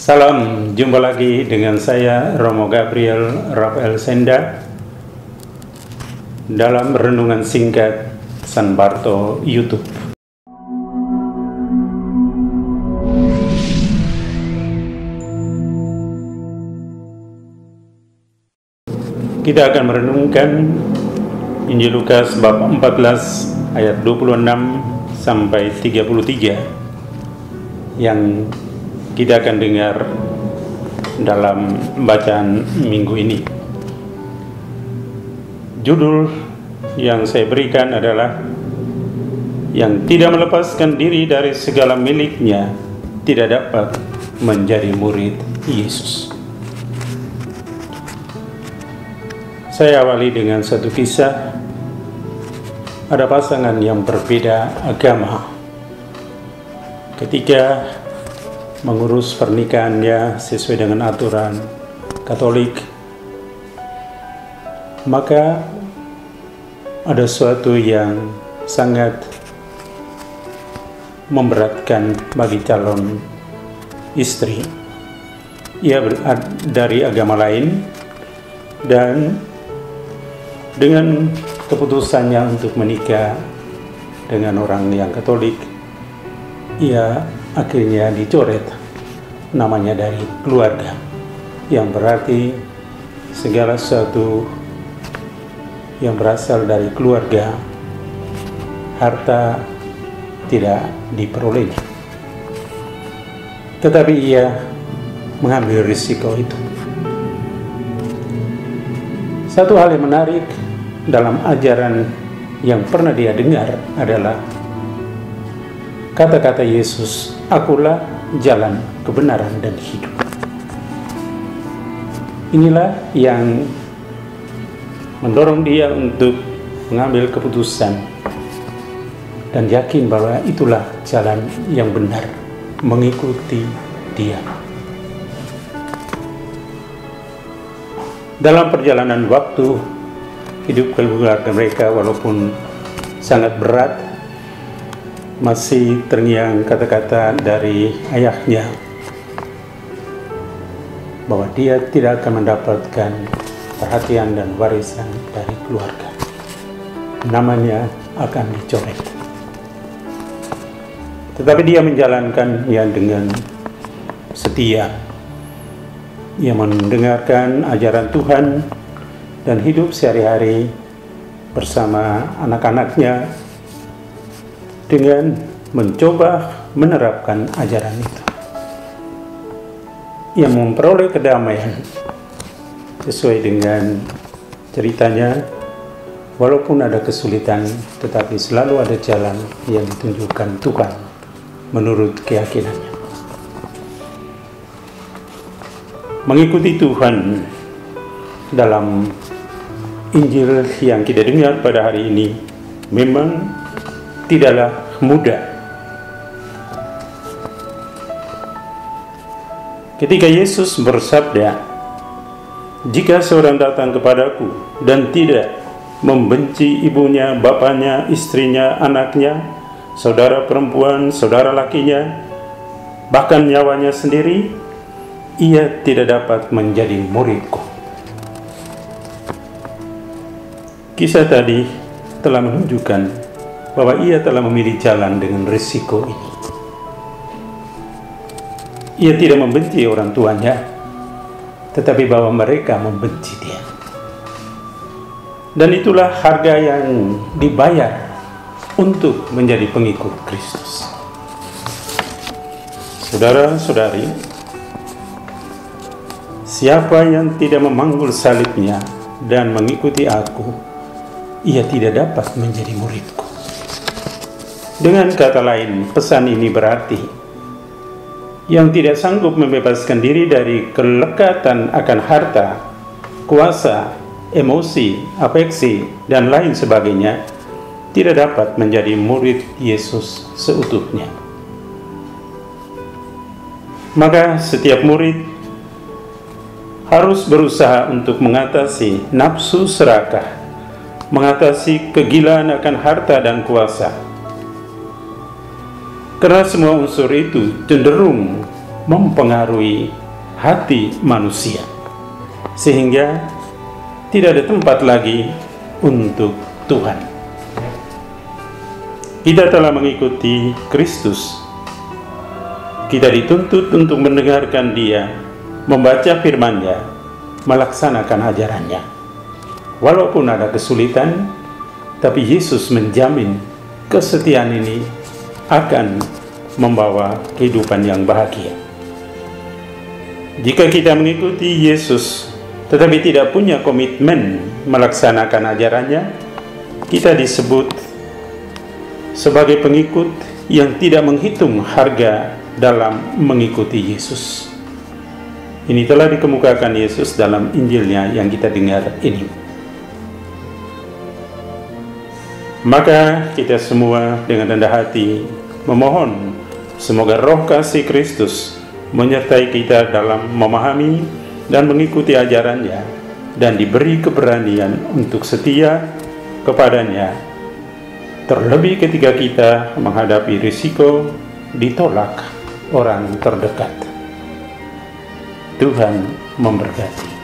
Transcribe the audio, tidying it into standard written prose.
Salam, jumpa lagi dengan saya Romo Gabriel Rafael Senda dalam renungan singkat San Barto YouTube. Kita akan merenungkan Injil Lukas bab 14 ayat 26 sampai 33 yang kita akan dengar dalam bacaan minggu ini. Judul yang saya berikan adalah yang tidak melepaskan diri dari segala miliknya tidak dapat menjadi murid Yesus. Saya awali dengan satu kisah. Ada pasangan yang berbeda agama. Ketika mengurus pernikahannya sesuai dengan aturan Katolik, maka ada sesuatu yang sangat memberatkan bagi calon istri. Ia dari agama lain, dan dengan keputusannya untuk menikah dengan orang yang Katolik, ia akhirnya dicoret namanya dari keluarga, yang berarti segala sesuatu yang berasal dari keluarga, harta tidak diperolehnya. Tetapi ia mengambil risiko itu. Satu hal yang menarik dalam ajaran yang pernah dia dengar adalah kata-kata Yesus, "Akulah jalan, kebenaran, dan hidup." Inilah yang mendorong dia untuk mengambil keputusan dan yakin bahwa itulah jalan yang benar, mengikuti dia. Dalam perjalanan waktu, hidup keluarga mereka walaupun sangat berat, masih terngiang kata-kata dari ayahnya bahwa dia tidak akan mendapatkan perhatian dan warisan dari keluarga. Namanya akan dicoret. Tetapi dia menjalankannya dengan setia. Ia mendengarkan ajaran Tuhan dan hidup sehari-hari bersama anak-anaknya dengan mencoba menerapkan ajaran itu. Ia memperoleh kedamaian sesuai dengan ceritanya. Walaupun ada kesulitan, tetapi selalu ada jalan yang ditunjukkan Tuhan menurut keyakinannya. Mengikuti Tuhan dalam Injil yang kita dengar pada hari ini memang tidaklah mudah. Ketika Yesus bersabda, "Jika seorang datang kepadaku dan tidak membenci ibunya, bapaknya, istrinya, anaknya, saudara perempuan, saudara lakinya, bahkan nyawanya sendiri, ia tidak dapat menjadi muridku." Kisah tadi telah menunjukkan bahwa ia telah memilih jalan dengan risiko ini. Ia tidak membenci orang tuanya, tetapi bahwa mereka membenci dia. Dan itulah harga yang dibayar untuk menjadi pengikut Kristus. Saudara-saudari, siapa yang tidak memanggul salibnya dan mengikuti aku, ia tidak dapat menjadi muridku. Dengan kata lain, pesan ini berarti yang tidak sanggup membebaskan diri dari kelekatan akan harta, kuasa, emosi, afeksi, dan lain sebagainya tidak dapat menjadi murid Yesus seutuhnya. Maka setiap murid harus berusaha untuk mengatasi nafsu serakah, mengatasi kegilaan akan harta dan kuasa. Karena semua unsur itu cenderung mempengaruhi hati manusia, sehingga tidak ada tempat lagi untuk Tuhan. Kita telah mengikuti Kristus. Kita dituntut untuk mendengarkan Dia, membaca firman-Nya, melaksanakan ajarannya. Walaupun ada kesulitan, tapi Yesus menjamin kesetiaan ini akan membawa kehidupan yang bahagia. Jika kita mengikuti Yesus tetapi tidak punya komitmen melaksanakan ajarannya, kita disebut sebagai pengikut yang tidak menghitung harga dalam mengikuti Yesus. Ini telah dikemukakan Yesus dalam Injilnya yang kita dengar ini. Maka kita semua dengan rendah hati memohon semoga roh kasih Kristus menyertai kita dalam memahami dan mengikuti ajarannya, dan diberi keberanian untuk setia kepadanya, terlebih ketika kita menghadapi risiko ditolak orang terdekat. Tuhan memberkati.